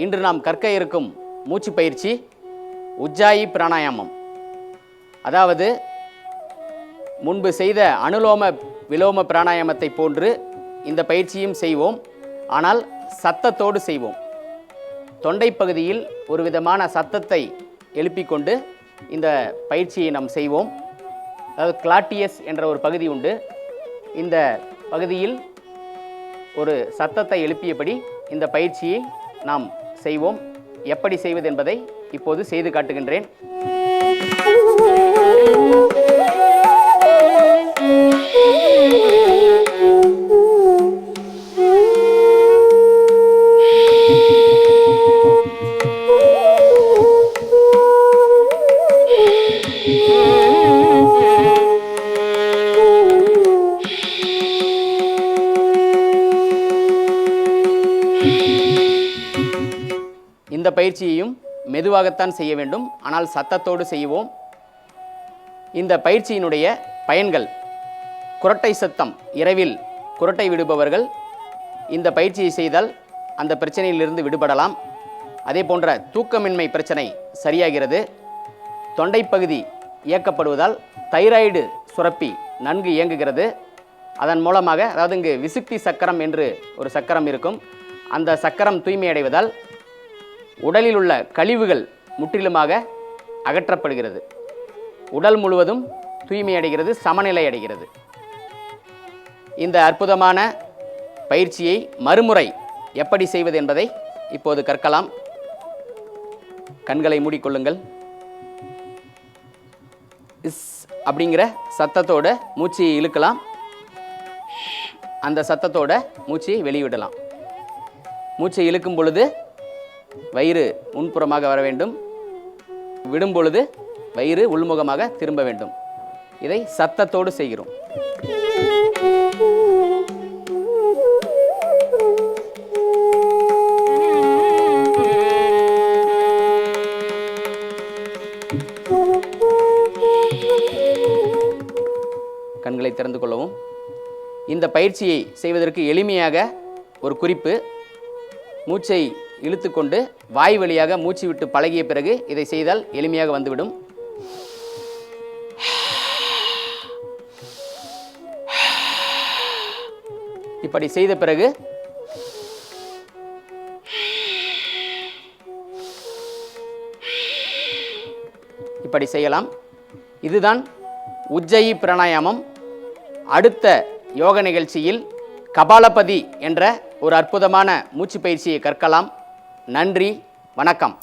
இன்று நாம் கற்க இருக்கும் மூச்சு பயிற்சி உஜ்ஜாயி பிராணாயாமம். அதாவது முன்பு செய்த அனுலோம விலோம பிராணாயாமத்தை போன்று இந்த பயிற்சியும் செய்வோம். ஆனால் சத்தத்தோடு செய்வோம். தொண்டை பகுதியில் ஒரு விதமான சத்தத்தை எழுப்பிக் கொண்டு இந்த பயிற்சியை நாம் செய்வோம். அதாவது கிளாட்டியஸ் என்ற ஒரு பகுதி உண்டு. இந்த பகுதியில் ஒரு சத்தத்தை எழுப்பியபடி இந்த பயிற்சியை நாம் செய்வோம். எப்படி செய்வது என்பதை இப்போது செய்து காட்டுகின்றேன். இந்த பயிற்சியையும் மெதுவாகத்தான் செய்ய வேண்டும். ஆனால் சத்தத்தோடு செய்வோம். இந்த பயிற்சியினுடைய பயன்கள்: குரட்டை சத்தம், இரவில் குரட்டை விடுபவர்கள் இந்த பயிற்சியை செய்தால் அந்த பிரச்சனையிலிருந்து விடுபடலாம். அதே போன்ற தூக்கமின்மை பிரச்சனை சரியாகிறது. தொண்டை பகுதி இயக்கப்படுவதால் தைராய்டு சுரப்பி நன்கு இயங்குகிறது. அதன் மூலமாக, அதாவது இங்கு விசுக்தி சக்கரம் என்று ஒரு சக்கரம் இருக்கும், அந்த சக்கரம் தூய்மையடைவதால் உடலில் உள்ள கழிவுகள் முற்றிலுமாக அகற்றப்படுகிறது. உடல் முழுவதும் தூய்மையடைகிறது, சமநிலை அடைகிறது. இந்த அற்புதமான பயிற்சியை மறுமுறை எப்படி செய்வது என்பதை இப்போது கற்கலாம். கண்களை மூடிக்கொள்ளுங்கள். இஸ் அப்படிங்கிற சத்தத்தோட மூச்சையை இழுக்கலாம். அந்த சத்தத்தோட மூச்சையை வெளிவிடலாம். மூச்சை இழுக்கும் பொழுது வயிறு முன்புறமாக வர வேண்டும். விடும் பொழுது வயிறு உள்முகமாக திரும்ப வேண்டும். இதை சத்தத்தோடு செய்கிறோம். கண்களை திறந்து கொள்ளவும். இந்த பயிற்சியை செய்வதற்கு எளிமையாக ஒரு குறிப்பு: மூச்சை இழுத்துக்கொண்டு வாய் வழியாக மூச்சு விட்டு பழகிய பிறகு இதை செய்தால் எளிமையாக வந்துவிடும். இப்படி செய்த பிறகு இப்படி செய்யலாம். இதுதான் உஜ்ஜயி பிராணாயாமம். அடுத்த யோக நிகழ்ச்சியில் கபாலபதி என்ற ஒரு அற்புதமான மூச்சு பயிற்சியை கற்கலாம். நன்றி, வணக்கம்.